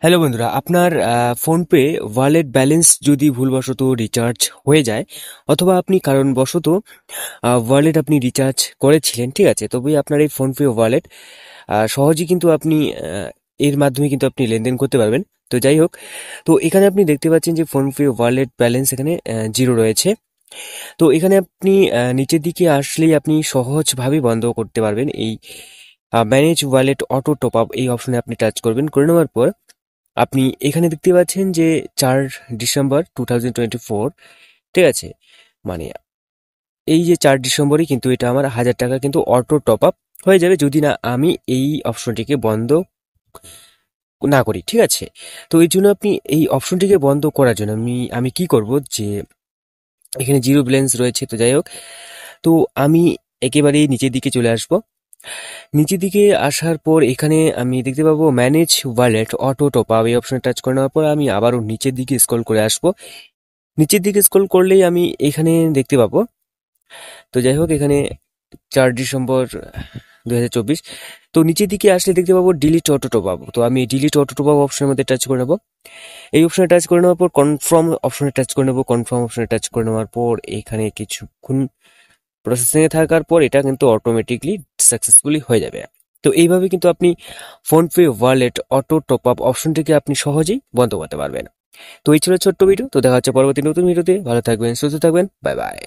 Hello বন্ধুরা, আপনার PhonePe wallet balance যদি ভুলবশত রিচার্জ হয়ে যায়, অথবা আপনি কারণবশত ওয়ালেট আপনি রিচার্জ করেছিলেন, ঠিক আছে, তবে আপনার এই ফোনপে ওয়ালেট সহজেই কিন্তু আপনি এর মাধ্যমে কিন্তু আপনি লেনদেন করতে পারবেন। তো যাই হোক, তো এখানে আপনি দেখতে পাচ্ছেন যে ফোনপে ওয়ালেট ব্যালেন্স এখানে 0 রয়েছে। তো এখানে আপনি নিচের দিকে আসলেই আপনি সহজভাবে বন্ধ করতে পারবেন এই manage wallet auto top up এই অপশনে আপনি টাচ করবেন। করে নেওয়ার পর আপনি এখানে দেখতে পাচ্ছেন যে 4 ডিসেম্বর 2024, ঠিক আছে, মানে এই যে 4 ডিসেম্বরই কিন্তু এটা আমার 1000 টাকা কিন্তু অটো টপ আপ হয়ে যাবে, যদি না আমি এই অপশনটিকে বন্ধ না করি, ঠিক আছে। তো এই জন্য আপনি এই অপশনটিকে বন্ধ করার জন্য আমি কি করব, যে এখানে জিরো ব্যালেন্স রয়েছে, তো যাই হোক, তো আমি একেবারেই নিচের দিকে চলে আসব। নিচের দিকে আসার পর এখানে আমি দেখতে পাবো manage wallet auto top up এই অপশনে টাচ করে নেওয়ার পর আমি আবারও নিচের দিকে স্ক্রল করে আসব। নিচের দিকে স্ক্রল করলেই আমি এখানে দেখতে পাবো, তো যাই হোক, এখানে 4 ডিসেম্বর 2024, তো নিচের দিকে আসলে দেখতে পাবো ডিলিট অটো টপ আপ। তো আমি ডিলিট অটো টপ আপ অপশনের মধ্যে টাচ করে নেবো। এই অপশনে টাচ করে নেওয়ার পর কনফার্ম অপশনে টাচ করে নেবো। কনফার্ম অপশনে টাচ করে নেওয়ার পর এখানে কিছুক্ষণ প্রসেসিংয়ে থাকার পর এটা কিন্তু অটোমেটিকলি সাকসেসফুলি হয়ে যাবে। তো এইভাবে কিন্তু আপনি PhonePe wallet auto top up অপশনটিকে আপনি সহজেই বন্ধ করতে পারবেন। তো এই ছিল ছোট্ট ভিডিও। তো দেখা হচ্ছে পরবর্তী নতুন ভিডিওতে। ভালো থাকবেন, সুস্থ থাকবেন, বাই বাই।